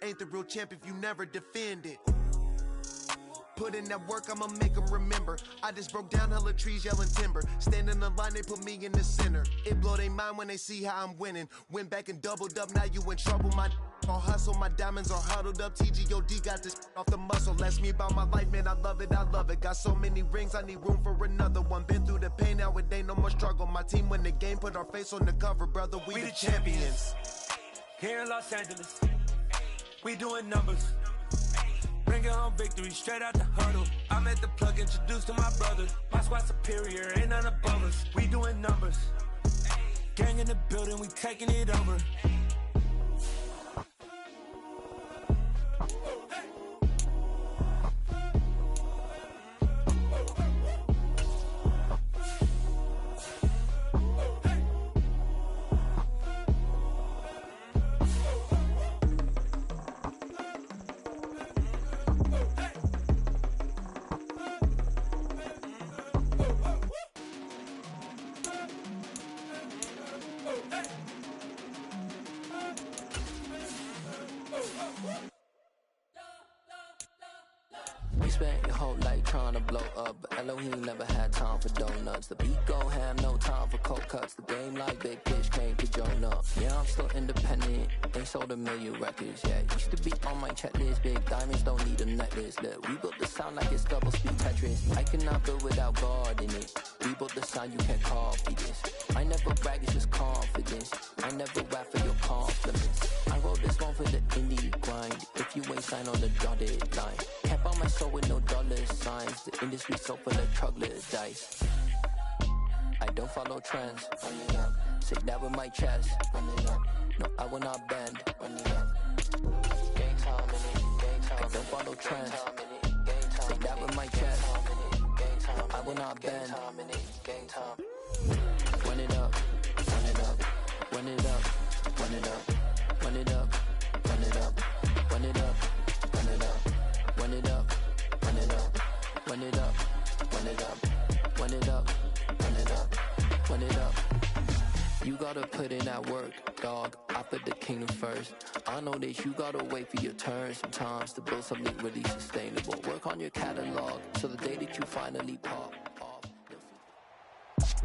ain't the real champ if you never defend it. Put in that work, I'ma make them remember. I just broke down hella trees, yelling timber. Stand in the line, they put me in the center. It blow their mind when they see how I'm winning. Went back and doubled up, now you in trouble. My all hustle, my diamonds are huddled up. TGOD got this off the muscle. Ask me about my life, man, I love it, I love it. Got so many rings, I need room for another one. Been through the pain, now it ain't no more struggle. My team win the game, put our face on the cover, brother, we the champions. Here in Los Angeles, we doing numbers. Bringing home victory straight out the huddle. I'm at the plug, introduced to my brothers. My squad superior, ain't none above us. We doing numbers. Gang in the building, we taking it over. We spent your whole life trying to blow up, but Elohim never had time for donuts. The beat gon' have no time for cold cuts. The game like Big Fish came to join up. Yeah, I'm still independent, ain't sold a million records yet. Used to be on my checklist, big diamonds don't need a necklace. Look, we built the sound like it's double speed Tetris. I cannot build without God in it. We built the sound, you can't copy this. I never brag, it's just confidence. I never rap for your compliments. I wrote this one for the indie grind. If you ain't signed on the dotted line, can't buy my soul with no dollar signs. The industry so full of troglodytes. I don't follow trends. Say that with my chest. No, I will not bend. Gang time in it. I don't follow trends. Say that with my chest. I will not bend. Gang time. Run it up. Run it up. Run it up. Run it up. Run it up. Run it up. Run it up. Run it up. Run it up. Run it up. Run it up. Run it up. Run it up. Run it up. Run it up. You gotta put in that work, dog. I put the kingdom first. I know that you gotta wait for your turn sometimes to build something really sustainable. Work on your catalog so the day that you finally pop off.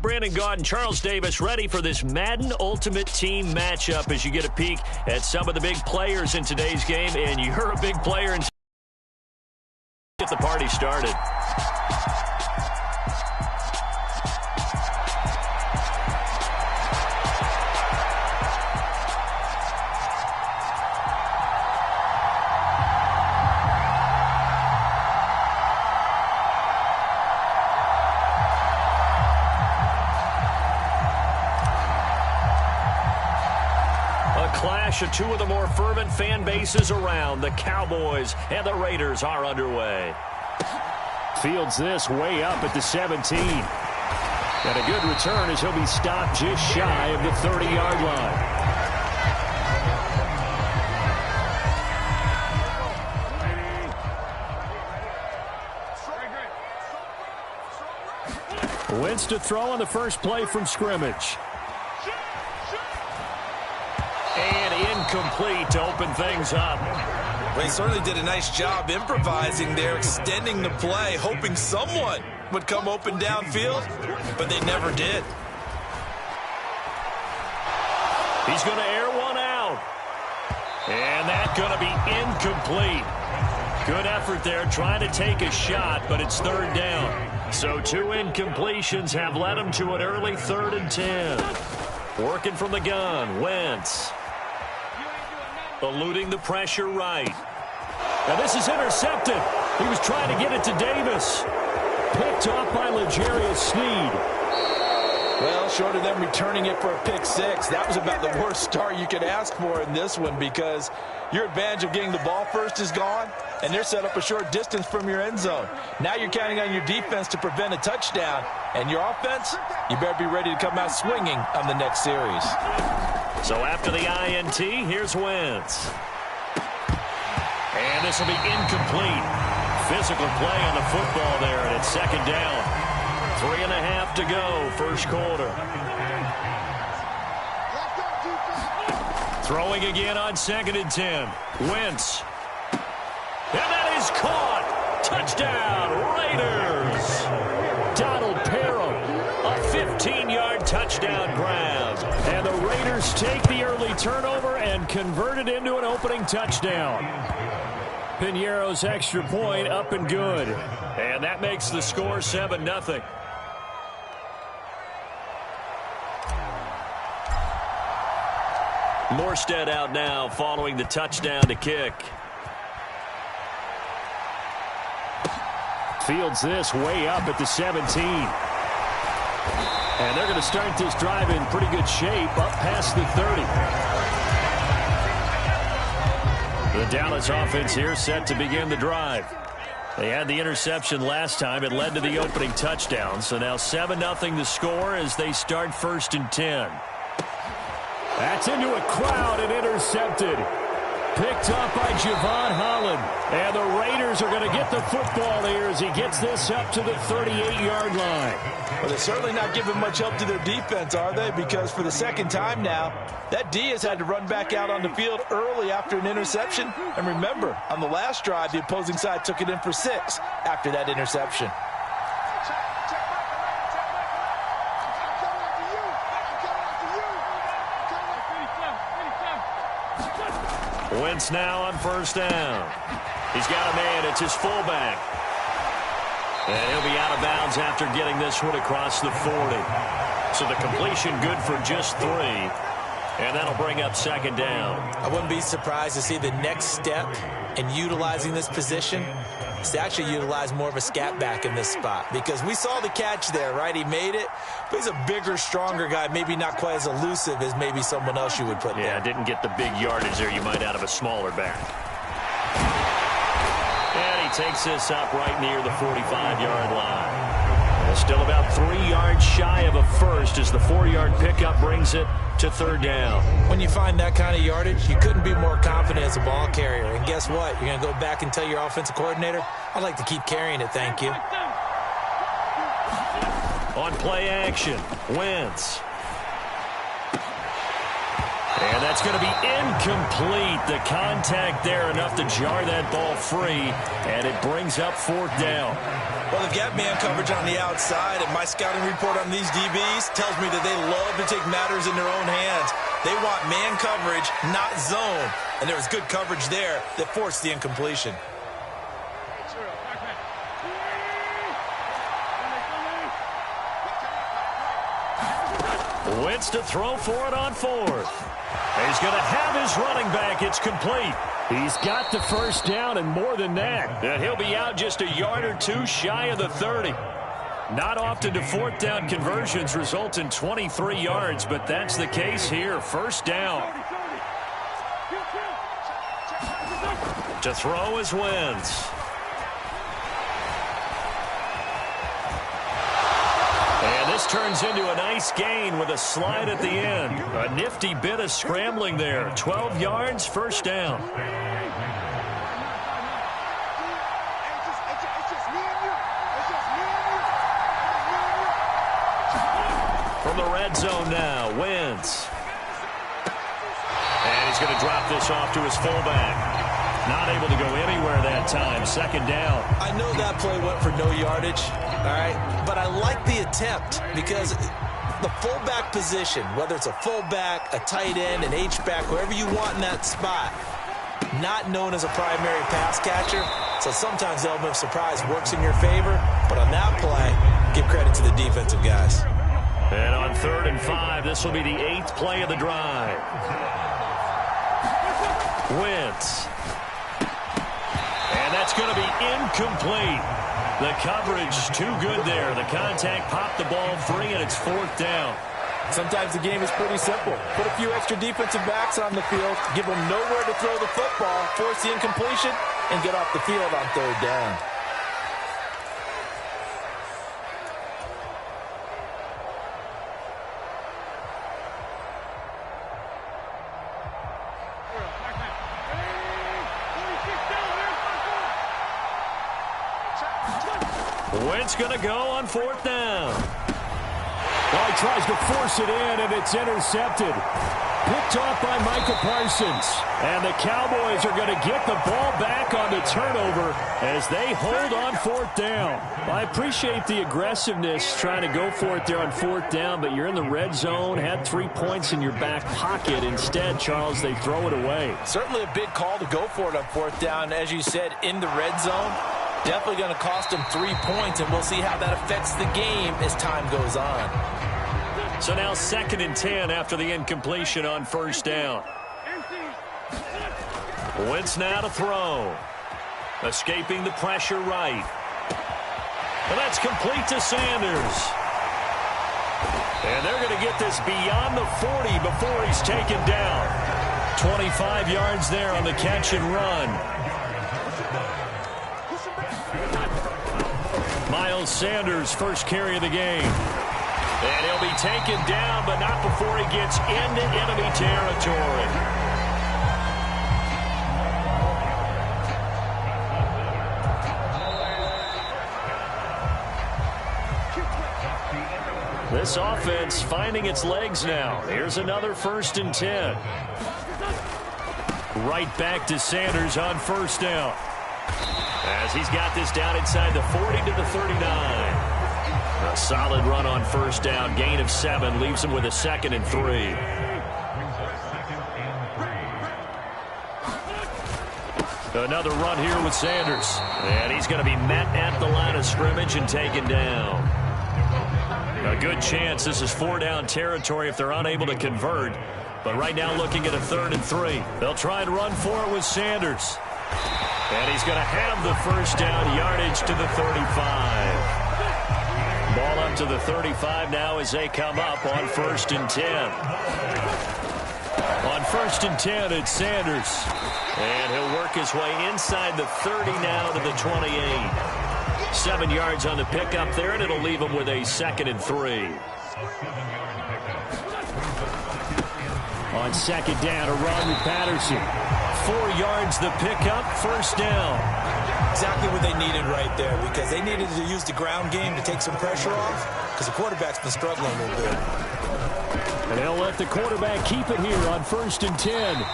Brandon Gaudin, Charles Davis ready for this Madden Ultimate Team matchup as you get a peek at some of the big players in today's game. And you're a big player and get the party started. Clash of two of the more fervent fan bases around. The Cowboys and the Raiders are underway. Fields this way up at the 17. And a good return as he'll be stopped just shy of the 30-yard line. Wentz to throw on the first play from scrimmage. And incomplete to open things up. Well, he certainly did a nice job improvising there, extending the play, hoping someone would come open downfield, but they never did. He's going to air one out. And that's going to be incomplete. Good effort there trying to take a shot, but it's third down. So two incompletions have led him to an early 3rd and 10. Working from the gun, Wentz. Eluding the pressure right. Now this is intercepted. He was trying to get it to Davis. Picked off by L'Jarius Sneed. Well, short of them returning it for a pick six, that was about the worst start you could ask for in this one because your advantage of getting the ball first is gone, and they're set up a short distance from your end zone. Now you're counting on your defense to prevent a touchdown, and your offense, you better be ready to come out swinging on the next series. So after the INT, here's Wentz. And this will be incomplete. Physical play on the football there, and it's second down. 3.5 to go, first quarter. Throwing again on 2nd and 10. Wentz. And that is caught. Touchdown, Raiders. Donald Parham, a 15-yard touchdown grab. And the Raiders take the early turnover and convert it into an opening touchdown. Piñeiro's extra point up and good. And that makes the score 7-0. Morstead out now following the touchdown to kick. Fields this way up at the 17. And they're going to start this drive in pretty good shape up past the 30. The Dallas offense here set to begin the drive. They had the interception last time. It led to the opening touchdown. So now 7-0 the score as they start 1st and 10. That's into a crowd and intercepted. Picked up by Javon Holland. And the Raiders are going to get the football here as he gets this up to the 38-yard line. Well, they're certainly not giving much help to their defense, are they? Because for the second time now, that D has had to run back out on the field early after an interception. And remember, on the last drive, the opposing side took it in for 6 after that interception. Wentz now on 1st down. He's got a man. It's his fullback. And he'll be out of bounds after getting this one across the 40. So the completion good for just 3. And that'll bring up 2nd down. I wouldn't be surprised to see the next step in utilizing this position is to actually utilize more of a scat back in this spot. Because we saw the catch there, right? He made it. But he's a bigger, stronger guy. Maybe not quite as elusive as maybe someone else you would put there. Yeah, didn't get the big yardage there you might out of a smaller back. And he takes this up right near the 45-yard line. Still about 3 yards shy of a first as the 4-yard pickup brings it to 3rd down. When you find that kind of yardage, you couldn't be more confident as a ball carrier. And guess what? You're going to go back and tell your offensive coordinator, I'd like to keep carrying it, thank you. On play action, Wentz. And that's going to be incomplete. The contact there enough to jar that ball free, and it brings up 4th down. Well, they've got man coverage on the outside, and my scouting report on these DBs tells me that they love to take matters in their own hands. They want man coverage, not zone. And there was good coverage there that forced the incompletion. Wentz to throw for it on 4th. He's going to have his running back. It's complete. He's got the 1st down and more than that. And he'll be out just a yard or 2 shy of the 30. Not often do 4th down conversions result in 23 yards, but that's the case here. 1st down. To throw is Wentz. And this turns into a nice gain with a slide at the end. A nifty bit of scrambling there. 12 yards, 1st down. From the red zone now, Wentz. And he's going to drop this off to his fullback. Not able to go anywhere that time. 2nd down. I know that play went for no yardage, all right? But I like the attempt because the fullback position, whether it's a fullback, a tight end, an H-back, whoever you want in that spot, not known as a primary pass catcher. So sometimes the element of surprise works in your favor. But on that play, give credit to the defensive guys. And on 3rd and 5, this will be the 8th play of the drive. Wentz. And that's going to be incomplete. The coverage too good there. The contact popped the ball free, and it's 4th down. Sometimes the game is pretty simple. Put a few extra defensive backs on the field, give them nowhere to throw the football, force the incompletion, and get off the field on 3rd down. Wentz going to go on 4th down. Well, he tries to force it in, and it's intercepted. picked off by Michael Parsons. And the Cowboys are going to get the ball back on the turnover as they hold on fourth down. I appreciate the aggressiveness trying to go for it there on fourth down, but you're in the red zone, had 3 points in your back pocket. Instead, Charles, they throw it away. Certainly a big call to go for it on fourth down. As you said, in the red zone, definitely going to cost them 3 points, and we'll see how that affects the game as time goes on. So now 2nd and 10 after the incompletion on first down. Wentz now to throw. Escaping the pressure right. And that's complete to Sanders. And they're going to get this beyond the 40 before he's taken down. 25 yards there on the catch and run. Miles Sanders, first carry of the game. And he'll be taken down, but not before he gets into enemy territory. This offense finding its legs now. Here's another 1st and 10. Right back to Sanders on first down. As he's got this down inside the 40 to the 39. A solid run on first down. Gain of 7 leaves him with a 2nd and 3. Another run here with Sanders. And he's going to be met at the line of scrimmage and taken down. A good chance this is 4-down territory if they're unable to convert. But right now looking at a 3rd and 3. They'll try and run for it with Sanders. And he's going to have the first down, yardage to the 35. Ball up to the 35 now as they come up on 1st and 10. On 1st and 10, it's Sanders. And he'll work his way inside the 30 now to the 28. 7 yards on the pickup there, and it'll leave him with a 2nd and 3. On 2nd down, a run with Patterson. 4 yards the pickup, first down. Exactly what they needed right there, because they needed to use the ground game to take some pressure off, because the quarterback's been struggling a little bit. And they'll let the quarterback keep it here on 1st and 10.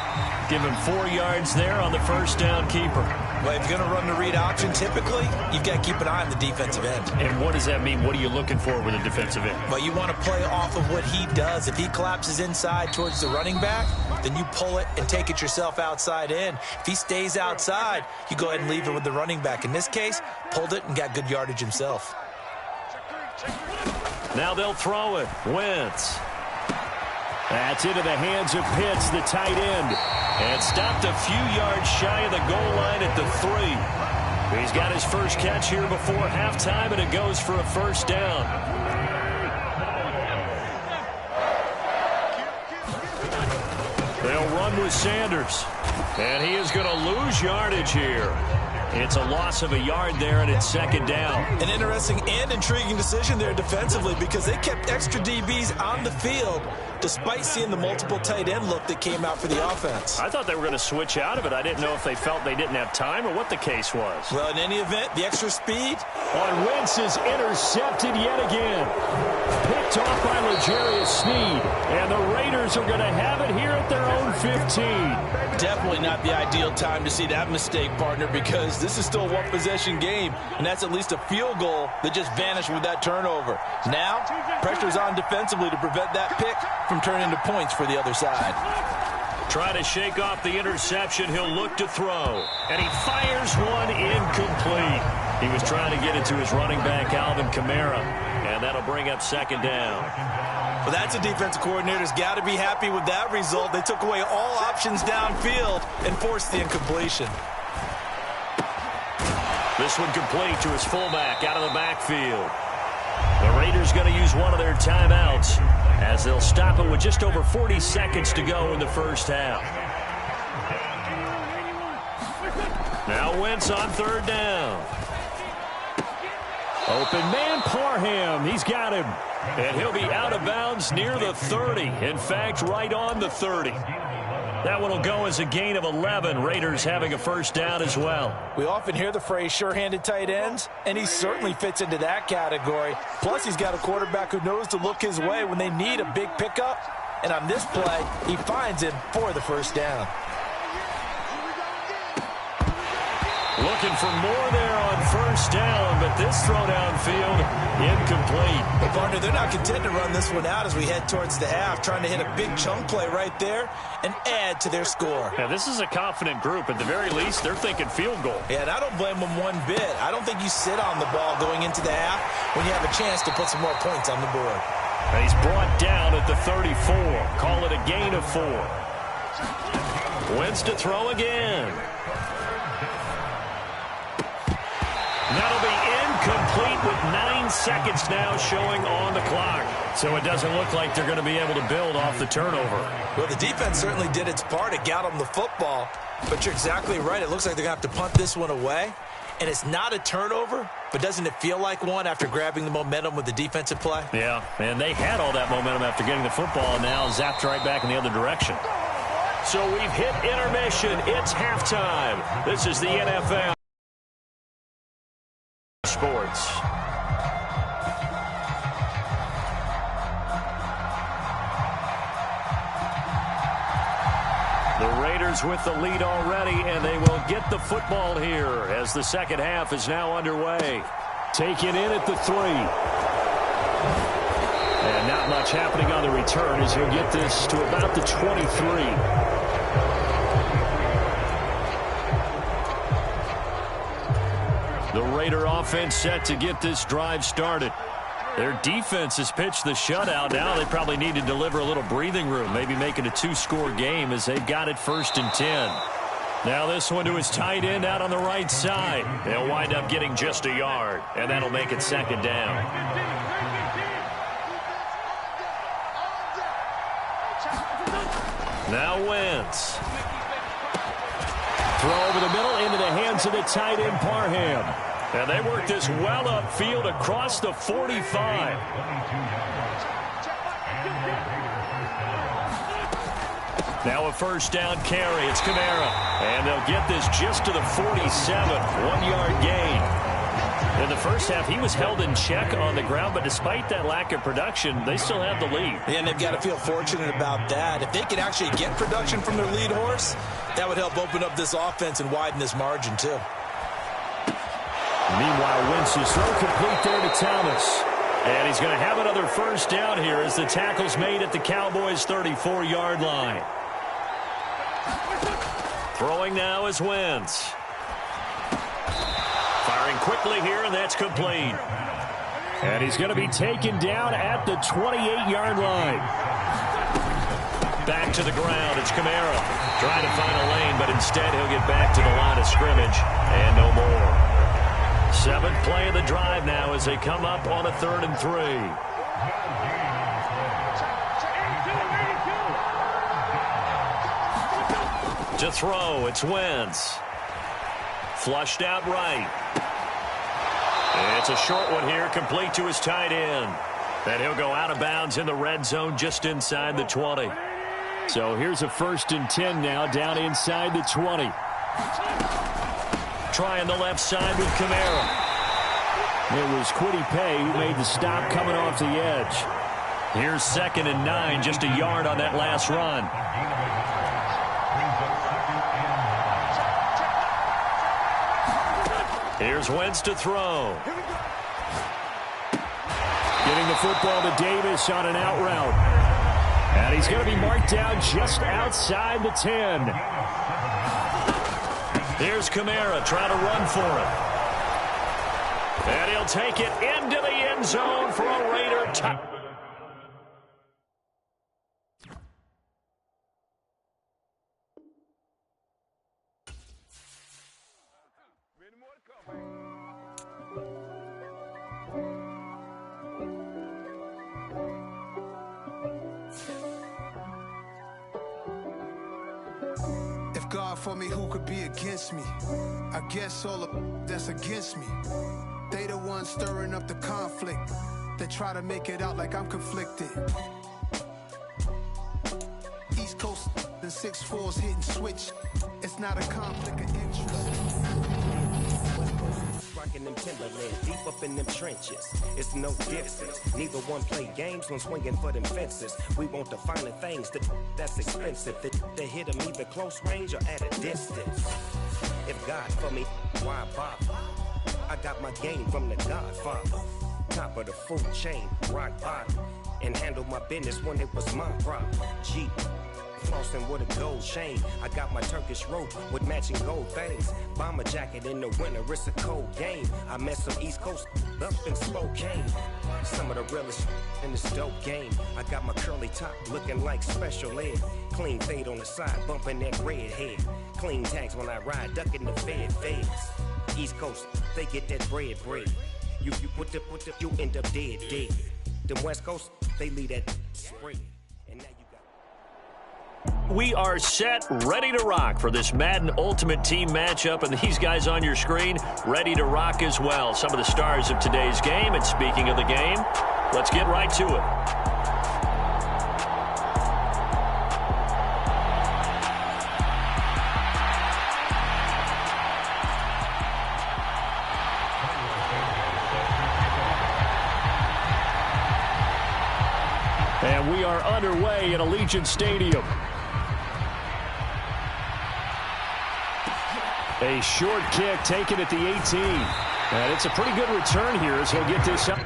Give him 4 yards there on the first down keeper. Well, if you're going to run the read option, typically, you've got to keep an eye on the defensive end. And what does that mean? What are you looking for with a defensive end? Well, you want to play off of what he does. If he collapses inside towards the running back, then you pull it and take it yourself outside in. If he stays outside, you go ahead and leave it with the running back. In this case, pulled it and got good yardage himself. Now they'll throw it. Wentz. That's into the hands of Pitts, the tight end. And stopped a few yards shy of the goal line at the 3. He's got his first catch here before halftime, and it goes for a first down. They'll run with Sanders. And he is going to lose yardage here. It's a loss of a yard there, and it's 2nd down. An interesting and intriguing decision there defensively, because they kept extra DBs on the field despite seeing the multiple tight end look that came out for the offense. I thought they were going to switch out of it. I didn't know if they felt they didn't have time or what the case was. Well, in any event, the extra speed on Wentz is intercepted yet again. Picked off by L'Jarius Sneed. And the Raiders are going to have it here at their own 15. Definitely not the ideal time to see that mistake, partner, because this is still a one-possession game, and that's at least a field goal that just vanished with that turnover. Now, pressure's on defensively to prevent that pick from turning into points for the other side. Try to shake off the interception. He'll look to throw. And he fires one incomplete. He was trying to get it to his running back, Alvin Kamara. And that'll bring up 2nd down. Well, that's a defensive coordinator's got to be happy with that result. They took away all options downfield and forced the incompletion. This one complete to his fullback out of the backfield. The Raiders going to use one of their timeouts as they'll stop it with just over 40 seconds to go in the first half. Now Wentz on 3rd down. Open man, Parham. He's got him. And he'll be out of bounds near the 30. In fact, right on the 30. That one will go as a gain of 11. Raiders having a first down as well. We often hear the phrase sure-handed tight ends, and he certainly fits into that category. Plus, he's got a quarterback who knows to look his way when they need a big pickup And on this play, he finds him for the first down. Looking for more there on first down, but this throw downfield, incomplete. Well, partner, they're not content to run this one out as we head towards the half, trying to hit a big chunk play right there and add to their score. Yeah, this is a confident group. At the very least, they're thinking field goal. Yeah, and I don't blame them one bit. I don't think you sit on the ball going into the half when you have a chance to put some more points on the board. And he's brought down at the 34. Call it a gain of 4. Wentz to throw again. That'll be incomplete with 9 seconds now showing on the clock. So it doesn't look like they're going to be able to build off the turnover. Well, the defense certainly did its part. It got them the football. But you're exactly right. It looks like they're going to have to punt this one away. And it's not a turnover, but doesn't it feel like one after grabbing the momentum with the defensive play? Yeah, and they had all that momentum after getting the football, and now zapped right back in the other direction. So we've hit intermission. It's halftime. This is the NFL Sports. The Raiders with the lead already, and they will get the football here as the second half is now underway. Taken in at the 3. And not much happening on the return as he'll get this to about the 23. The Raider offense set to get this drive started. Their defense has pitched the shutout. Now they probably need to deliver a little breathing room, maybe make it a 2-score game as they've got it 1st and 10. Now this one to his tight end out on the right side. They'll wind up getting just a yard, and that'll make it 2nd down. Now Wentz. Throw over the middle into the hands of the tight end Parham. And they work this well upfield across the 45. Now a first down carry. It's Kamara. And they'll get this just to the 47. 1-yard gain. In the first half, he was held in check on the ground, but despite that lack of production, they still have the lead. And they've got to feel fortunate about that. If they could actually get production from their lead horse, that would help open up this offense and widen this margin, too. Meanwhile, Wentz's throw complete there to Thomas. And he's going to have another first down here as the tackle's made at the Cowboys' 34-yard line. Throwing now is Wentz. Firing quickly here, and that's complete. And he's going to be taken down at the 28-yard line. Back to the ground. It's Kamara trying to find a lane, but instead he'll get back to the line of scrimmage and no more. 7th play of the drive now as they come up on a 3rd and 3. To throw, it's Wentz. Flushed out right. It's a short one here, complete to his tight end. And he'll go out of bounds in the red zone just inside the 20. So here's a 1st and 10 now down inside the 20. Trying the left side with Kamara. It was Kwity Paye who made the stop coming off the edge. Here's 2nd and 9, just a yard on that last run. Here's Wentz to throw. Getting the football to Davis on an out route. And he's going to be marked down just outside the 10. Here's Kamara trying to run for it. And he'll take it into the end zone for a Raider touchdown. God for me, who could be against me? I guess all of that's against me. They the ones stirring up the conflict. They try to make it out like I'm conflicted. East Coast and 6'4's hitting switch. It's not a conflict of interest. Rocking them Timberlands, deep up in them trenches. It's no difference. Neither one play games when swinging for them fences. We want the finer things that's expensive. They hit them either close range or at a distance. If God for me, why bother? I got my game from the Godfather. Top of the food chain, rock bottom. And handle my business when it was my problem. G. Flossing with a gold chain. I got my Turkish rope with matching gold things. Bomber jacket in the winter, it's a cold game. I met some East Coast up in Spokane. Some of the realest in this dope game. I got my curly top looking like special ed. Clean fade on the side, bumping that red head. Clean tags when I ride, ducking the feds. East Coast, they get that bread. You end up dead. Them West Coast, they leave that spray. We are set, ready to rock for this Madden Ultimate Team matchup, and these guys on your screen ready to rock as well. Some of the stars of today's game, and speaking of the game, let's get right to it. And we are underway at Allegiant Stadium. A short kick taken at the 18. And it's a pretty good return here as he'll get this up.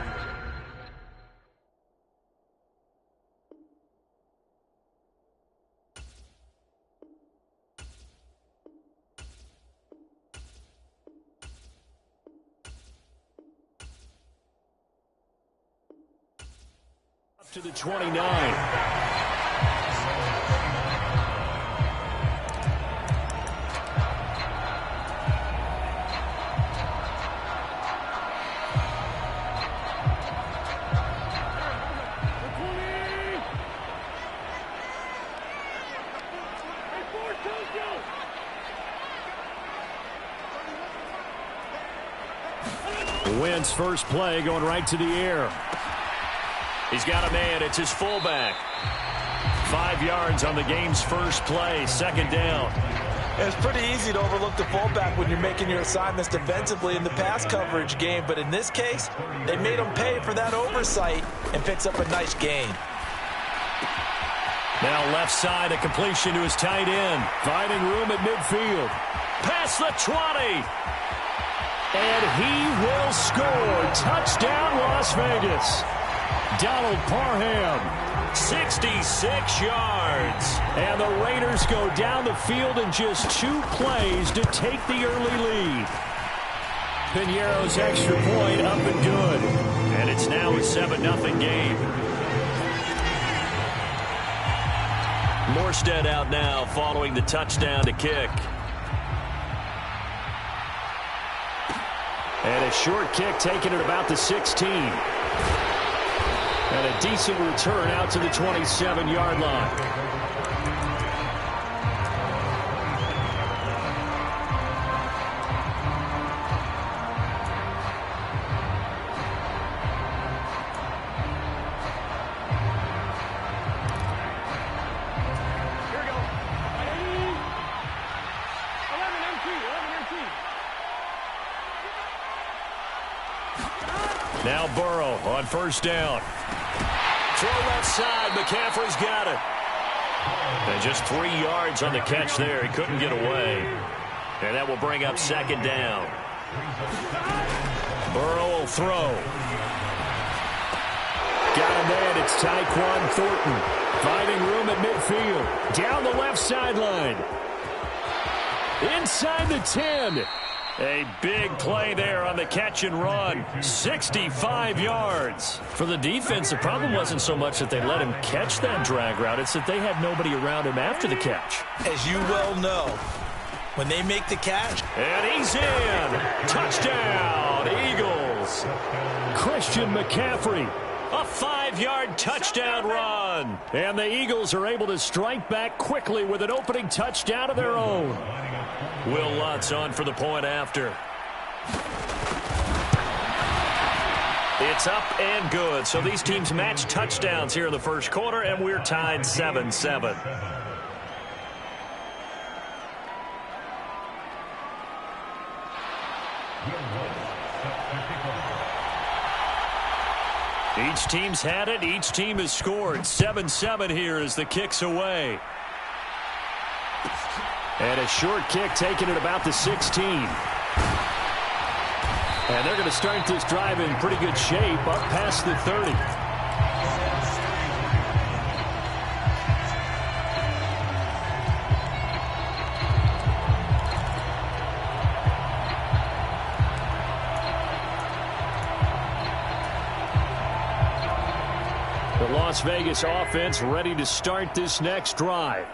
Up to the 29. Wins first play going right to the air. He's got a man. It's his fullback. 5 yards on the game's first play. Second down. It's pretty easy to overlook the fullback when you're making your assignments defensively in the pass coverage game. But in this case, they made him pay for that oversight and picks up a nice gain. Now left side, a completion to his tight end. Finding room at midfield. Past the 20. And he will score. Touchdown, Las Vegas. Donald Parham, 66 yards. And the Raiders go down the field in just 2 plays to take the early lead. Piñeiro's extra point up and good. And it's now a 7-0 game. Morstead out now following the touchdown to kick. And a short kick taken at about the 16. And a decent return out to the 27-yard line. Now Burrow on first down. Throw left side. McCaffrey's got it. And just 3 yards on the catch there. He couldn't get away. And that will bring up second down. Burrow will throw. Got a man. It's Tyquan Thornton. Finding room at midfield. Down the left sideline. Inside the 10. A big play there on the catch and run. 65 yards. For the defense, the problem wasn't so much that they let him catch that drag route. It's that they had nobody around him after the catch. As you well know, when they make the catch. And he's in. Touchdown, Eagles. Christian McCaffrey. A 5-yard touchdown run. And the Eagles are able to strike back quickly with an opening touchdown of their own. Will Lutz on for the point after. It's up and good. So these teams match touchdowns here in the first quarter, and we're tied 7-7. Each team's had it. Each team has scored. 7-7 here as the kick's away. And a short kick taken at about the 16. And they're going to start this drive in pretty good shape up past the 30. The Las Vegas offense ready to start this next drive.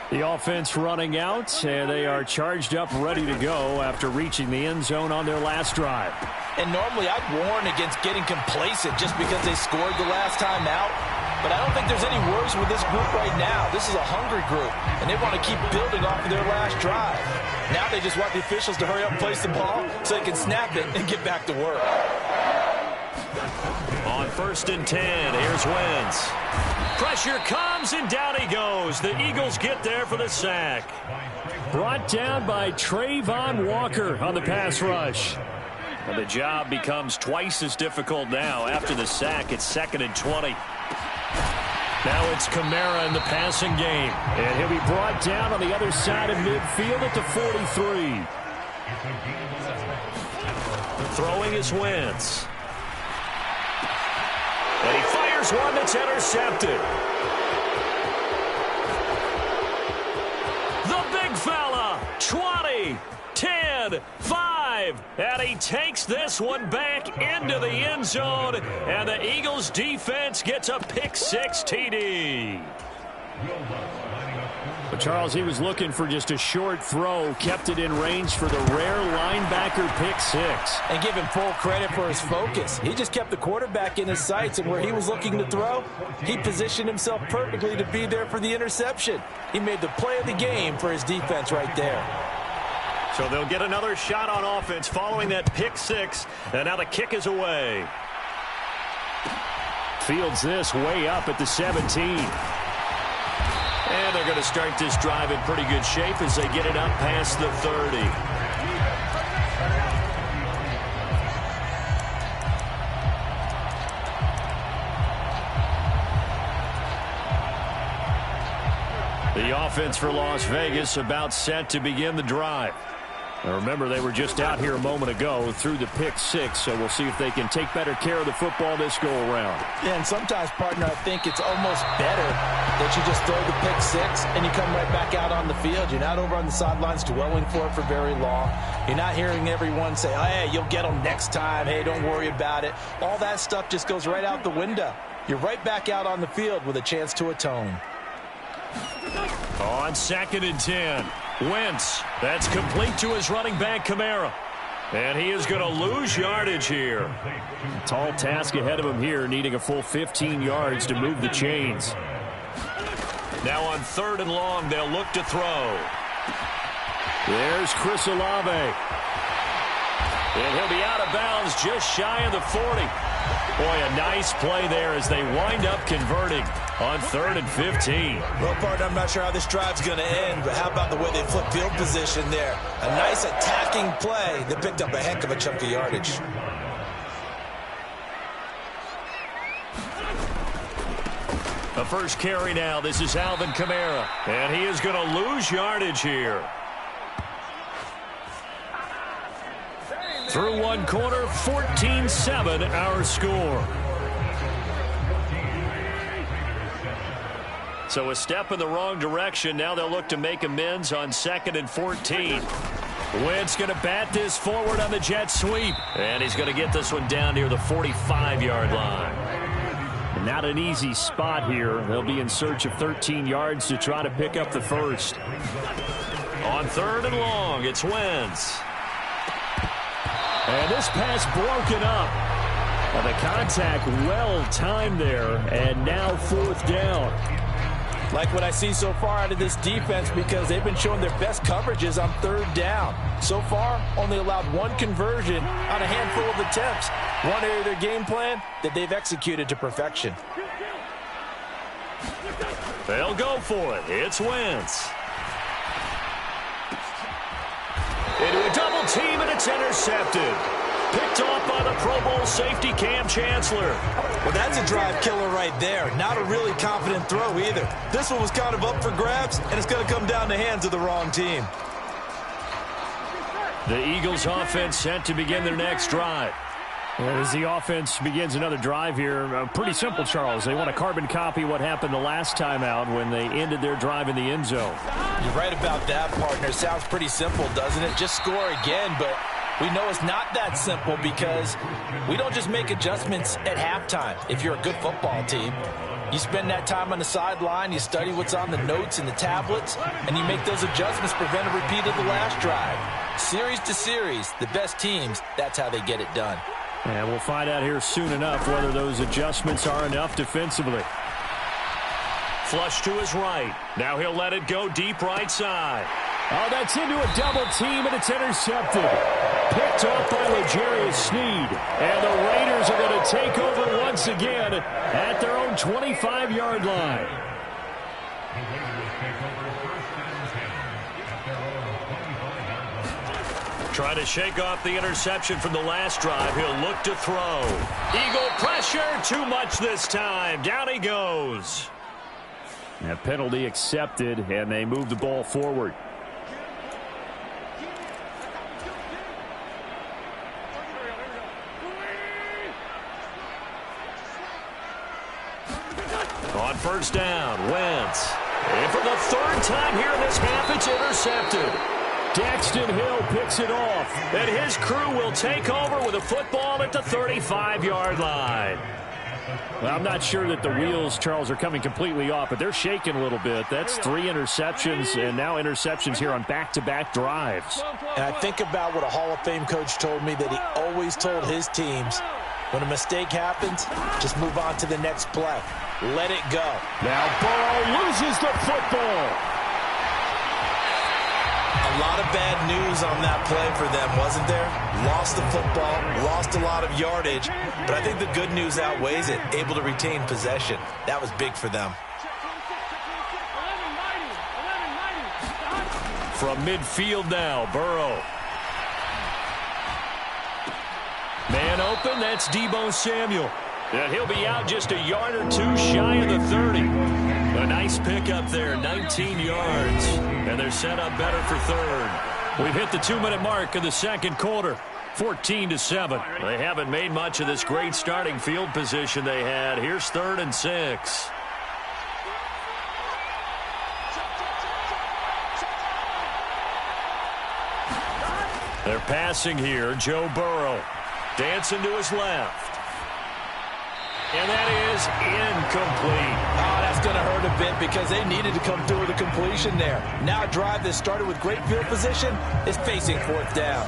The offense running out, and they are charged up, ready to go after reaching the end zone on their last drive. And normally I'd warn against getting complacent just because they scored the last time out. But I don't think there's any worries with this group right now. This is a hungry group, and they want to keep building off of their last drive. Now they just want the officials to hurry up and place the ball so they can snap it and get back to work. On 1st and 10, here's Wentz. Pressure comes, and down he goes. The Eagles get there for the sack. Brought down by Trayvon Walker on the pass rush. And the job becomes twice as difficult now after the sack. It's 2nd and 20. Now it's Kamara in the passing game. And he'll be brought down on the other side of midfield at the 43. Throwing is Wentz. And he fires one that's intercepted. The big fella, 20, 10, 5, and he takes this one back into the end zone, and the Eagles defense gets a pick-6 TD. But Charles, he was looking for just a short throw, kept it in range for the rare linebacker pick-6. And give him full credit for his focus. He just kept the quarterback in his sights, and where he was looking to throw, he positioned himself perfectly to be there for the interception. He made the play of the game for his defense right there. So they'll get another shot on offense following that pick-6, and now the kick is away. Fields this way up at the 17. And they're going to start this drive in pretty good shape as they get it up past the 30. The offense for Las Vegas about set to begin the drive. Now remember, they were just out here a moment ago through the pick-6, so we'll see if they can take better care of the football this go-around. Yeah, and sometimes, partner, I think it's almost better that you just throw the pick-6 and you come right back out on the field. You're not over on the sidelines dwelling for it for very long. You're not hearing everyone say, oh, hey, you'll get them next time. Hey, don't worry about it. All that stuff just goes right out the window. You're right back out on the field with a chance to atone. On 2nd and 10. Wentz, that's complete to his running back, Kamara. And he is going to lose yardage here. Tall task ahead of him here, needing a full 15 yards to move the chains. Now on 3rd and long, they'll look to throw. There's Chris Olave. And he'll be out of bounds just shy of the 40. Boy, a nice play there as they wind up converting on 3rd and 15. Well, partner, I'm not sure how this drive's going to end, but how about the way they flip field position there? A nice attacking play that picked up a heck of a chunk of yardage. The first carry now. This is Alvin Kamara. And he is going to lose yardage here. Through one quarter, 14-7 our score. So a step in the wrong direction. Now they'll look to make amends on 2nd and 14. Wentz going to bat this forward on the jet sweep. And he's going to get this one down near the 45-yard line. Not an easy spot here. They'll be in search of 13 yards to try to pick up the first. On 3rd and long, it's Wentz. And this pass broken up. And the contact well timed there. And now 4th down. Like what I see so far out of this defense, because they've been showing their best coverages on 3rd down. So far, only allowed one conversion on a handful of attempts. One area of their game plan that they've executed to perfection. They'll go for it. It's Wentz. Into a double team, and it's intercepted. Picked off by the Pro Bowl safety Cam Chancellor. Well, that's a drive killer right there. Not a really confident throw either. This one was kind of up for grabs, and it's going to come down the hands of the wrong team. The Eagles offense set to begin their next drive. As the offense begins another drive here, pretty simple, Charles. They want to carbon copy what happened the last time out when they ended their drive in the end zone. You're right about that, partner. Sounds pretty simple, doesn't it? Just score again, but we know it's not that simple because we don't just make adjustments at halftime. If you're a good football team, you spend that time on the sideline, you study what's on the notes and the tablets, and you make those adjustments to prevent a repeat of the last drive. Series to series, the best teams, that's how they get it done. And we'll find out here soon enough whether those adjustments are enough defensively. Flush to his right. Now he'll let it go deep right side. Oh, that's into a double team, and it's intercepted. Picked off by L'Jarius Sneed. And the Raiders are going to take over once again at their own 25-yard line. Trying to shake off the interception from the last drive. He'll look to throw. Eagle pressure. Too much this time. Down he goes. That penalty accepted, and they move the ball forward. On first down, Wentz. And for the third time here in this half, it's intercepted. Daxton Hill picks it off. And his crew will take over with a football at the 35-yard line. Well, I'm not sure that the wheels, Charles, are coming completely off, but they're shaking a little bit. That's 3 interceptions, and now interceptions here on back-to-back drives. And I think about what a Hall of Fame coach told me that he always told his teams, when a mistake happens, just move on to the next play. Let it go. Now Burrow loses the football. A lot of bad news on that play for them, wasn't there? Lost the football, lost a lot of yardage, but I think the good news outweighs it. Able to retain possession. That was big for them. From midfield now, Burrow. Man open, that's Deebo Samuel. And he'll be out just a yard or two shy of the 30. A nice pickup there, 19 yards. And they're set up better for third. We've hit the 2-minute mark of the second quarter. 14-7. They haven't made much of this great starting field position they had. Here's 3rd and 6. They're passing here. Joe Burrow dancing to his left. And that is incomplete. Oh, that's going to hurt a bit because they needed to come through with a completion there. Now a drive that started with great field position is facing 4th down.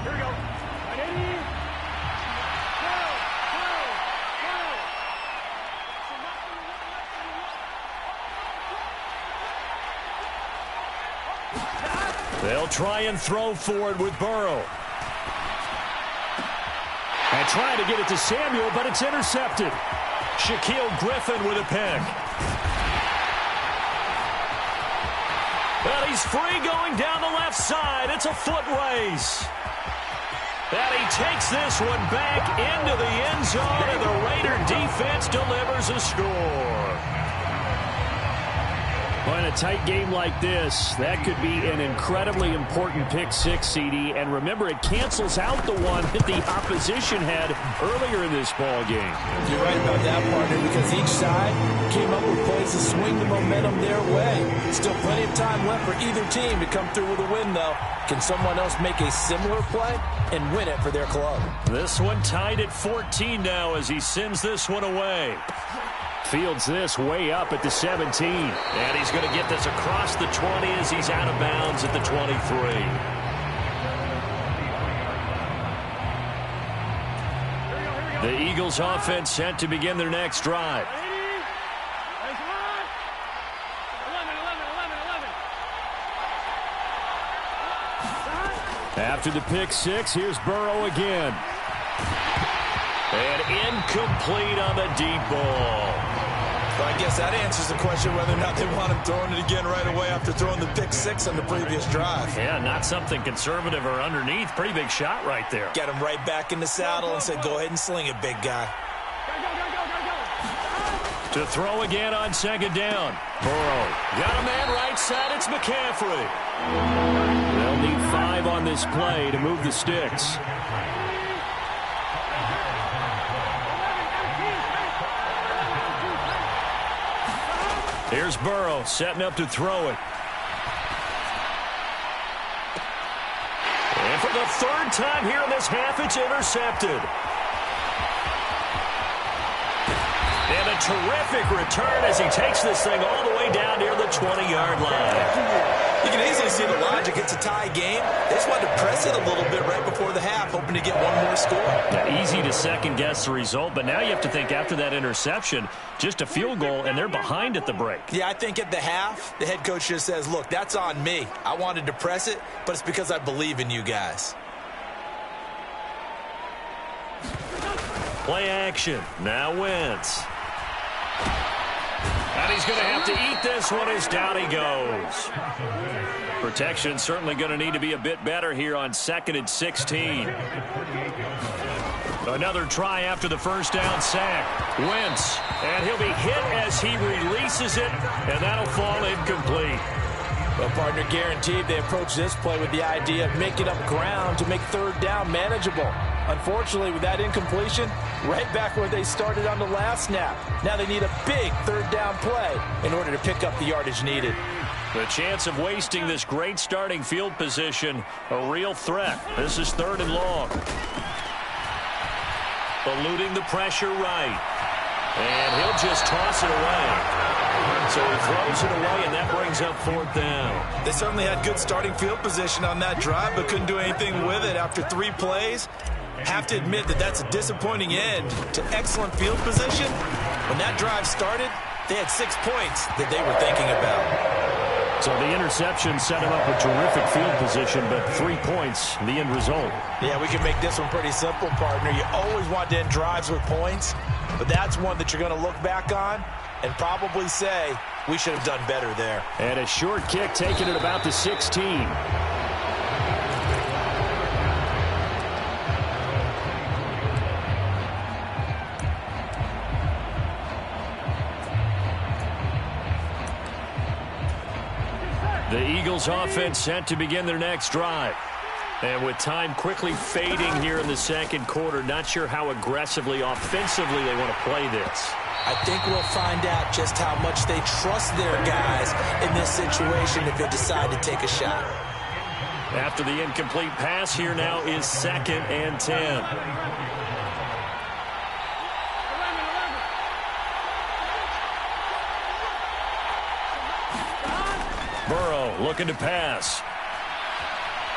Here we go. They'll try and throw for it with Burrow. And trying to get it to Samuel, but it's intercepted. Shaquille Griffin with a pick. Well, he's free going down the left side. It's a foot race. And he takes this one back into the end zone, and the Raider defense delivers a score. Well, in a tight game like this, that could be an incredibly important pick six, CD. And remember, it cancels out the one that the opposition had earlier in this ball game. You're right about that, partner, because each side came up with plays to swing the momentum their way. Still plenty of time left for either team to come through with a win, though. Can someone else make a similar play and win it for their club? This one tied at 14 now as he sends this one away. Fields this way up at the 17. And he's going to get this across the 20 as he's out of bounds at the 23. The Eagles offense set to begin their next drive. After the pick six, here's Burrow again. And incomplete on the deep ball. Well, I guess that answers the question whether or not they want him throwing it again right away after throwing the pick six on the previous drive. Yeah, not something conservative or underneath. Pretty big shot right there. Get him right back in the saddle and said, go ahead and sling it, big guy. To throw again on second down. Burrow got a man right side. It's McCaffrey. They'll need 5 on this play to move the sticks. Here's Burrow setting up to throw it. And for the 3rd time here in this half, it's intercepted. And a terrific return as he takes this thing all the way down near the 20-yard line. You can easily see the logic. It's a tie game. They just wanted to press it a little bit right before the half, hoping to get one more score. Yeah, easy to second-guess the result, but now you have to think after that interception, just a field goal, and they're behind at the break. Yeah, I think at the half, the head coach just says, look, that's on me. I wanted to press it, but it's because I believe in you guys. Play action. Now Wentz. And he's going to have to eat this one as down he goes. Protection certainly going to need to be a bit better here on 2nd and 16. Another try after the first down sack. Wentz, and he'll be hit as he releases it, and that'll fall incomplete. Well, partner, guaranteed they approach this play with the idea of making up ground to make 3rd down manageable. Unfortunately, with that incompletion, right back where they started on the last snap. Now they need a big 3rd down play in order to pick up the yardage needed. The chance of wasting this great starting field position, a real threat. This is 3rd and long. Eluding the pressure right. And he'll just toss it away. So he throws it away, and that brings up 4th down. They certainly had good starting field position on that drive, but couldn't do anything with it after 3 plays. Have to admit that that's a disappointing end to excellent field position. When that drive started, they had 6 points that they were thinking about. So the interception set him up with terrific field position, but 3 points, the end result. Yeah, we can make this one pretty simple, partner. You always want to end drives with points, but that's one that you're going to look back on and probably say, we should have done better there. And a short kick taken at about the 16. The Eagles offense set to begin their next drive. And with time quickly fading here in the 2nd quarter, not sure how aggressively, offensively they want to play this. I think we'll find out just how much they trust their guys in this situation if they decide to take a shot. After the incomplete pass, here now is 2nd and 10. Burrow looking to pass.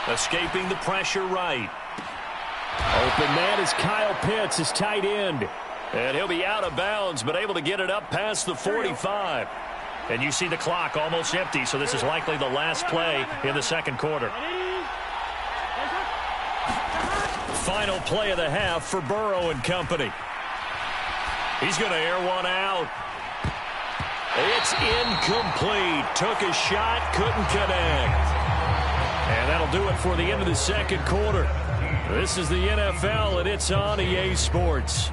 Escaping the pressure right. Open man is Kyle Pitts, his tight end. And he'll be out of bounds, but able to get it up past the 45. And you see the clock almost empty, so this is likely the last play in the 2nd quarter. Final play of the half for Burrow and company. He's going to air one out. It's incomplete. Took a shot, couldn't connect. And that'll do it for the end of the 2nd quarter. This is the NFL, and it's on EA Sports.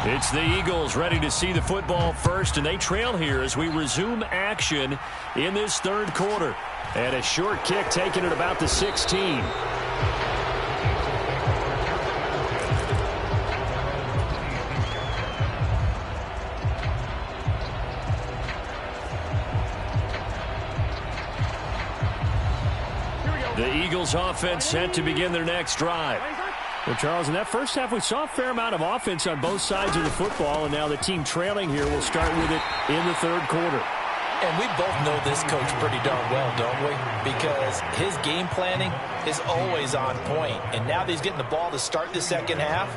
It's the Eagles ready to see the football first, and they trail here as we resume action in this 3rd quarter. And a short kick taken at about the 16. Bills offense set to begin their next drive. Well, Charles, in that first half, we saw a fair amount of offense on both sides of the football, and now the team trailing here will start with it in the third quarter. And we both know this coach pretty darn well, don't we? Because his game planning is always on point. And now that he's getting the ball to start the second half,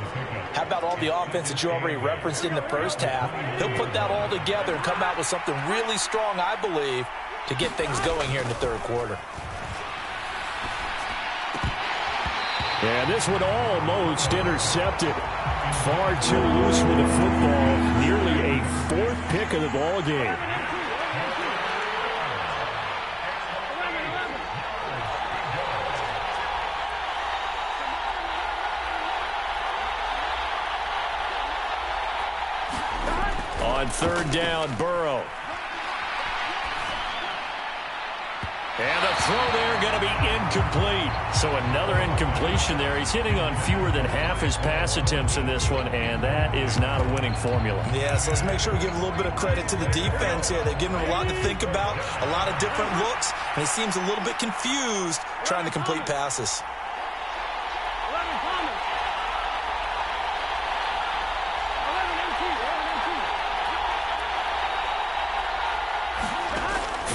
how about all the offense that you already referenced in the first half? He'll put that all together and come out with something really strong, I believe, to get things going here in the third quarter. And this one almost intercepted. Far too loose with the football. Nearly a fourth pick of the ball game. On third down, Burrow. And the throw there going to be incomplete. So another incompletion there. He's hitting on fewer than half his pass attempts in this one, and that is not a winning formula. Yeah, so let's make sure we give a little bit of credit to the defense here. They're giving him a lot to think about, a lot of different looks, and he seems a little bit confused trying to complete passes.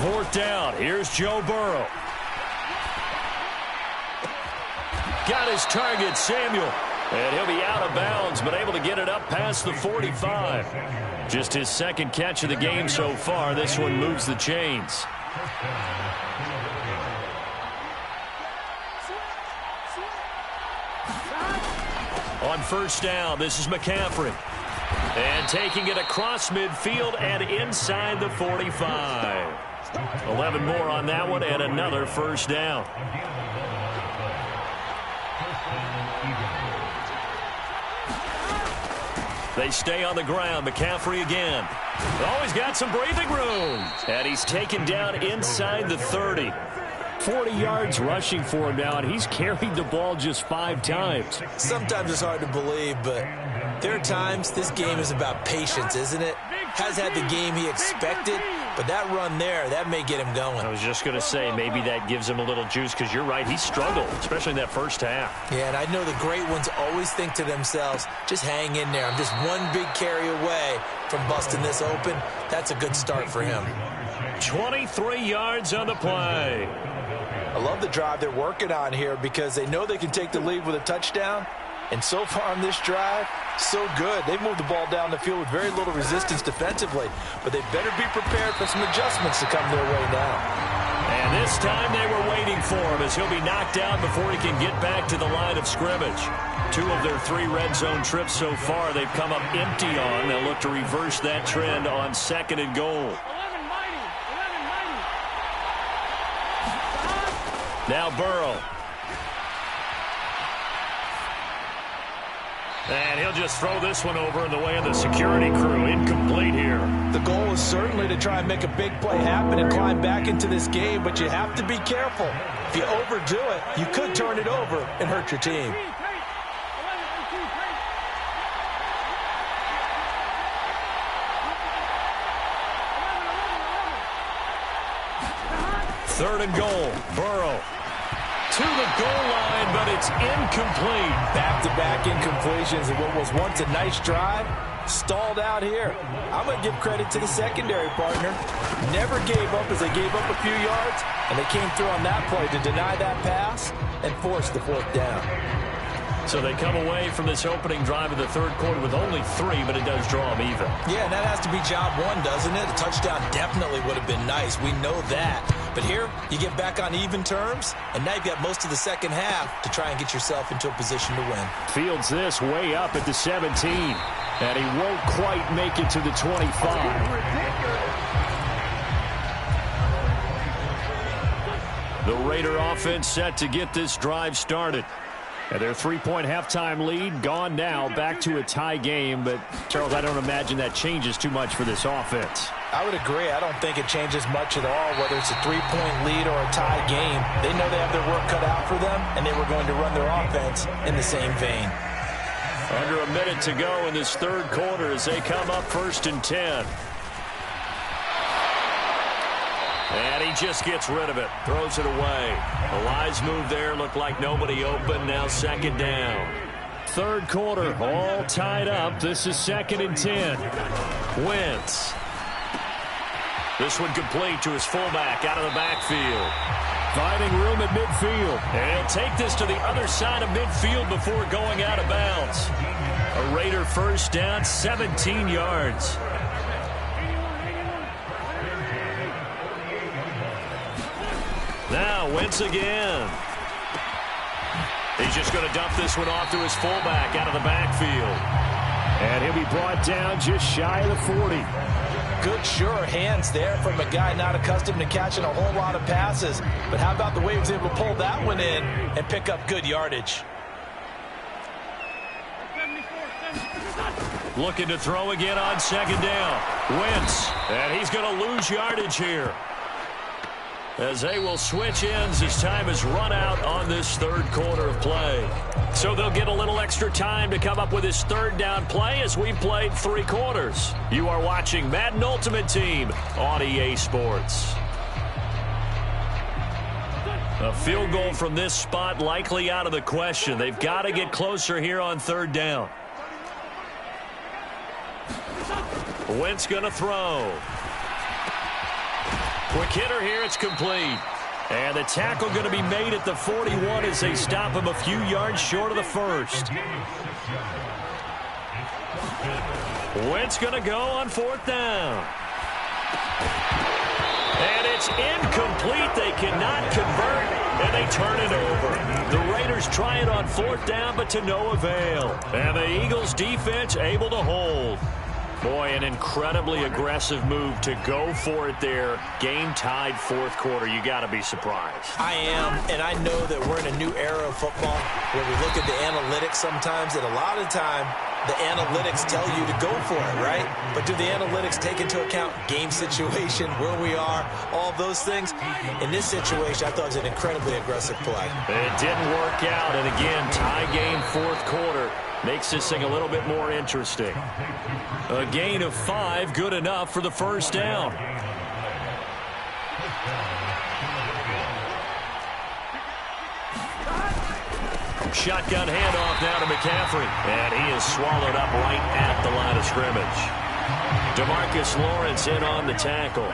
Fourth down. Here's Joe Burrow. Got his target, Samuel. And he'll be out of bounds, but able to get it up past the 45. Just his second catch of the game so far. This one moves the chains. On first down, this is McCaffrey. And taking it across midfield and inside the 45. 11 more on that one and another first down. They stay on the ground. McCaffrey again. Always got some breathing room. And he's taken down inside the 30. 40 yards rushing for him now, and he's carried the ball just 5 times. Sometimes it's hard to believe, but there are times this game is about patience, isn't it? Has had the game he expected, but that run there, that may get him going. I was just going to say, maybe that gives him a little juice, because you're right, he struggled, especially in that first half. Yeah, and I know the great ones always think to themselves, just hang in there. I'm just one big carry away from busting this open. That's a good start for him. 23 yards on the play. I love the drive they're working on here because they know they can take the lead with a touchdown. And so far on this drive, so good. They've moved the ball down the field with very little resistance defensively. But they better be prepared for some adjustments to come their way now. And this time they were waiting for him as he'll be knocked down before he can get back to the line of scrimmage. 2 of their 3 red zone trips so far they've come up empty on. They'll look to reverse that trend on 2nd and goal. Now Burrow. And he'll just throw this one over in the way of the security crew. Incomplete here. The goal is certainly to try and make a big play happen and climb back into this game, but you have to be careful. If you overdo it, you could turn it over and hurt your team. Third and goal. Burrow to the goal line, but it's incomplete. Back-to-back incompletions, and what was once a nice drive stalled out here. I'm going to give credit to the secondary partner. Never gave up as they gave up a few yards, and they came through on that play to deny that pass and force the 4th down. So they come away from this opening drive of the third quarter with only 3, but it does draw them even. Yeah, and that has to be job 1, doesn't it? A touchdown definitely would have been nice. We know that. But here, you get back on even terms, and now you've got most of the second half to try and get yourself into a position to win. Fields this way up at the 17, and he won't quite make it to the 25. The Raider offense set to get this drive started. And their 3-point halftime lead gone now, back to a tie game. But, Charles, I don't imagine that changes too much for this offense. I would agree. I don't think it changes much at all, whether it's a 3-point lead or a tie game. They know they have their work cut out for them, and they were going to run their offense in the same vein. Under a minute to go in this third quarter as they come up 1st and 10. And he just gets rid of it. Throws it away. The wise move there. Looked like nobody open. Now second down. Third quarter, all tied up. This is 2nd and 10. Wentz. This one complete to his fullback out of the backfield. Finding room at midfield. And he'll take this to the other side of midfield before going out of bounds. A Raider first down, 17 yards. Now Wentz again. He's just going to dump this one off to his fullback out of the backfield. And he'll be brought down just shy of the 40. Good, sure hands there from a guy not accustomed to catching a whole lot of passes. But how about the way he was able to pull that one in and pick up good yardage? Looking to throw again on second down. Wentz. And he's going to lose yardage here, as they will switch ends as time is run out on this third quarter of play. So they'll get a little extra time to come up with his third down play as we played 3 quarters. You are watching Madden Ultimate Team on EA Sports. A field goal from this spot likely out of the question. They've got to get closer here on third down. Wentz going to throw. Quick hitter here, it's complete. And the tackle going to be made at the 41 as they stop him a few yards short of the first. Wentz going to go on 4th down. And it's incomplete. They cannot convert, and they turn it over. The Raiders try it on 4th down, but to no avail. And the Eagles defense able to hold. Boy, an incredibly aggressive move to go for it there. Game tied 4th quarter. You got to be surprised. I am, and I know that we're in a new era of football where we look at the analytics sometimes, and a lot of the time the analytics tell you to go for it, right? But do the analytics take into account game situation, where we are, all those things? In this situation, I thought it was an incredibly aggressive play. It didn't work out, and again, tie game 4th quarter. Makes this thing a little bit more interesting. A gain of 5, good enough for the first down. Shotgun handoff now to McCaffrey. And he is swallowed up right at the line of scrimmage. DeMarcus Lawrence in on the tackle.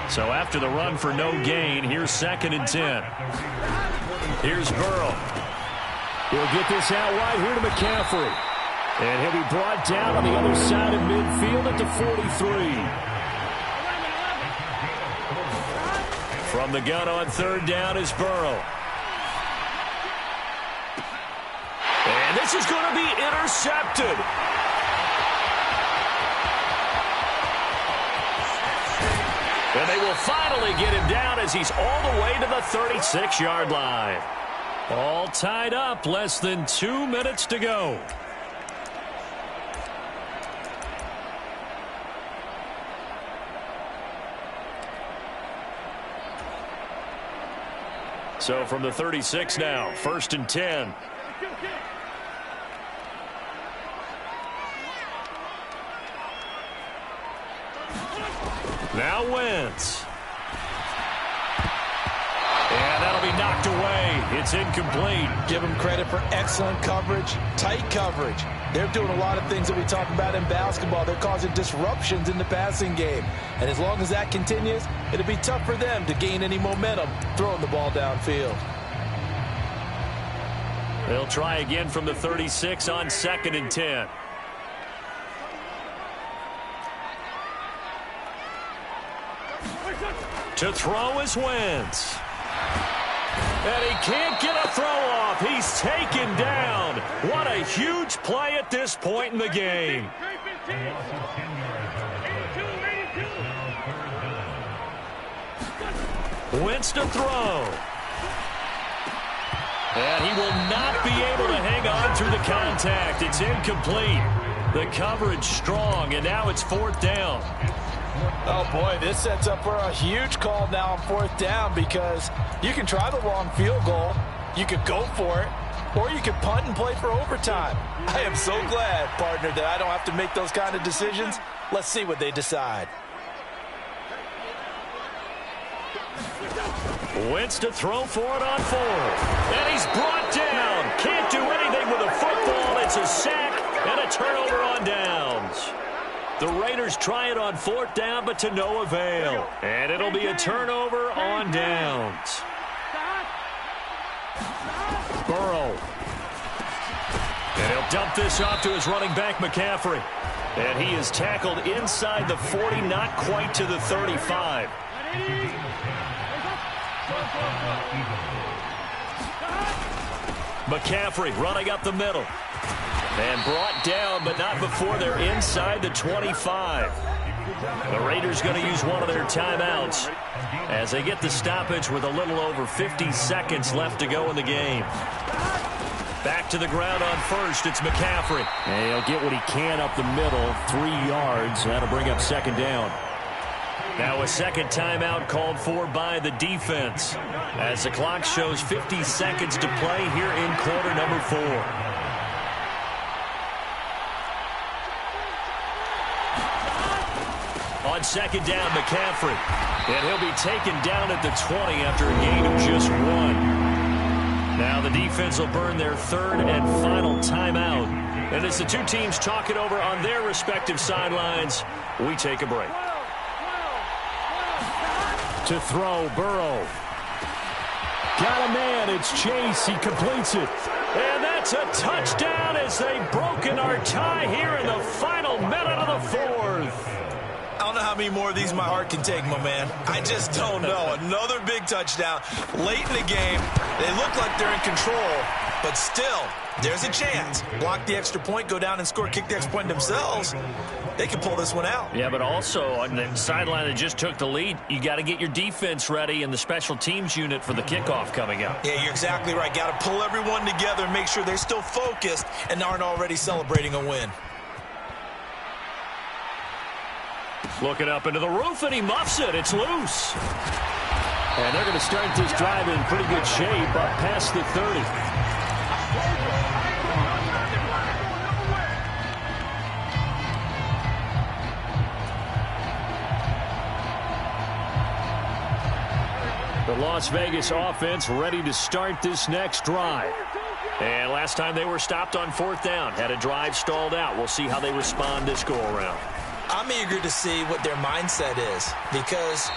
So after the run for no gain, here's 2nd and 10. Here's Burrow. He'll get this out wide here to McCaffrey. And he'll be brought down on the other side of midfield at the 43. From the gun on 3rd down is Burrow. And this is going to be intercepted. And they will finally get him down as he's all the way to the 36-yard line. All tied up, less than 2 minutes to go. So from the 36 now, 1st and 10. Now Wentz. And that'll be knocked away. It's incomplete. Give them credit for excellent coverage, tight coverage. They're doing a lot of things that we talk about in basketball. They're causing disruptions in the passing game. And as long as that continues, it'll be tough for them to gain any momentum throwing the ball downfield. They'll try again from the 36 on 2nd and 10. To throw is Wentz. And he can't get a throw off. He's taken down. What a huge play at this point in the game. Wentz to throw. And he will not be able to hang on through the contact. It's incomplete. The coverage strong, and now it's 4th down. Oh, boy, this sets up for a huge call now on 4th down because you can try the long field goal, you could go for it, or you could punt and play for overtime. I am so glad, partner, that I don't have to make those kind of decisions. Let's see what they decide. Wentz to throw for it on 4. And he's brought down. Can't do anything with a football. It's a sack and a turnover on downs. The Raiders try it on 4th down, but to no avail. And it'll be a turnover on downs. Burrow. And he'll dump this off to his running back, McCaffrey. And he is tackled inside the 40, not quite to the 35. McCaffrey running up the middle. And brought down, but not before they're inside the 25. The Raiders going to use one of their timeouts as they get the stoppage with a little over 50 seconds left to go in the game. Back to the ground on first. It's McCaffrey. And he'll get what he can up the middle. 3 yards. That'll bring up 2nd down. Now a second timeout called for by the defense as the clock shows 50 seconds to play here in quarter number 4. On 2nd down, McCaffrey. And he'll be taken down at the 20 after a gain of just 1. Now the defense will burn their 3rd and final timeout. And as the two teams talk it over on their respective sidelines, we take a break. To throw, Burrow. Got a man, it's Chase, he completes it. And that's a touchdown as they've broken our tie here in the final minute of the 4th. I don't know how many more of these my heart can take, my man. I just don't know. Another big touchdown late in the game. They look like they're in control, but still, there's a chance. Block the extra point, go down and score, kick the extra point themselves. They can pull this one out. Yeah, but also on the sideline that just took the lead, you got to get your defense ready and the special teams unit for the kickoff coming up. Yeah, you're exactly right. Got to pull everyone together and make sure they're still focused and aren't already celebrating a win. Looking up into the roof, and he muffs it. It's loose. And they're going to start this drive in pretty good shape up past the 30. The Las Vegas offense ready to start this next drive. And last time they were stopped on 4th down, had a drive stalled out. We'll see how they respond this go-around. I'm eager to see what their mindset is because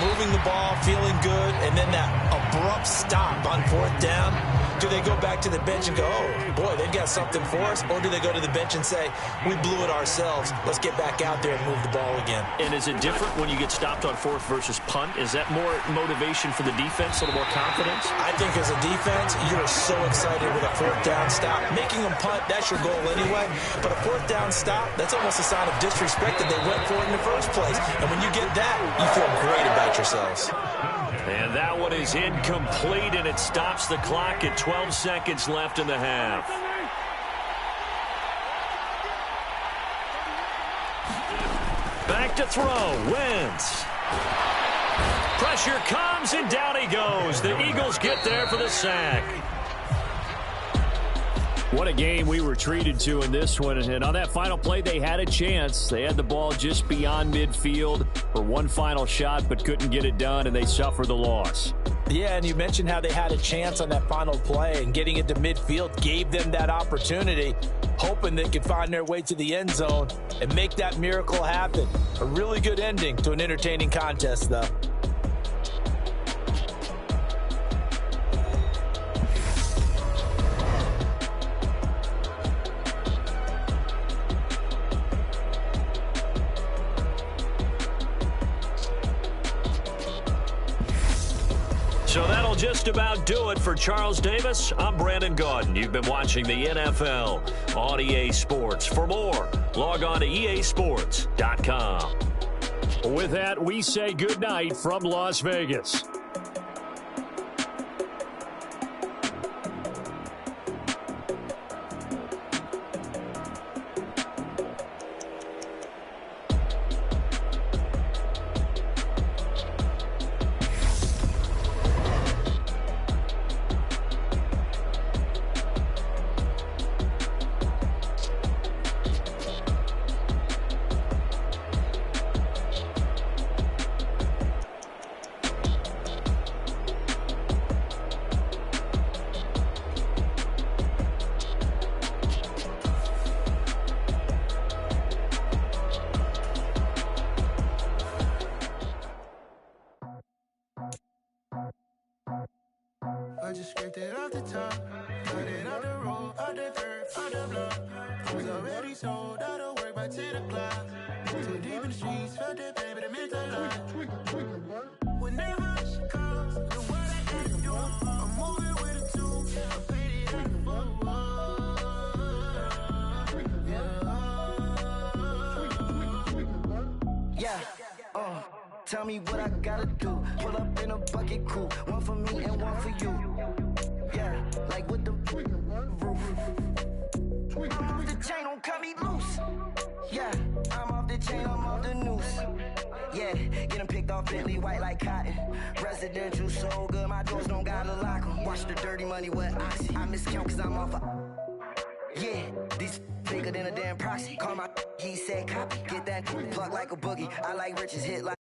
moving the ball, feeling good, and then that abrupt stop on 4th down, do they go back to the bench and go, oh, boy, they've got something for us? Or do they go to the bench and say, we blew it ourselves. Let's get back out there and move the ball again. And is it different when you get stopped on 4th versus punt? Is that more motivation for the defense, a little more confidence? I think as a defense, you're so excited with a 4th down stop. Making them punt, that's your goal anyway. But a 4th down stop, that's almost a sign of disrespect that they went for it in the first place. And when you get that, you feel great about yourselves. And that one is incomplete, and it stops the clock at 12 seconds left in the half. Back to throw, Wentz. Pressure comes, and down he goes. The Eagles get there for the sack. What a game we were treated to in this one. And on that final play, they had a chance. They had the ball just beyond midfield for one final shot, but couldn't get it done, and they suffered the loss. Yeah, and you mentioned how they had a chance on that final play, and getting it to midfield gave them that opportunity, hoping they could find their way to the end zone and make that miracle happen. A really good ending to an entertaining contest, though. So that'll just about do it for Charles Davis. I'm Brandon Gaudin. You've been watching the NFL on EA Sports. For more, log on to easports.com. With that, we say goodnight from Las Vegas. just scraped it off the top. Got it out the road, out the dirt, out the block. I was already sold out of work by 10 o'clock. Too deep in the streets, felt that pain, but it meant a lot. Whenever she calls, the what I can do, I'm moving with a two. I paid it out the tell me what I gotta do. Pull up in a bucket crew, one for me and one for you. Yeah, like with the roof. I'm off the chain, don't cut me loose. Yeah, I'm off the chain, I'm off the noose. Yeah, getting picked off Bentley, white like cotton. Residential so good, my doors don't gotta lock 'em. Watch the dirty money with oxy. I miscount cause I'm off yeah, these bigger than a damn proxy. Call my he said copy. Get that plug like a boogie. I like riches hit like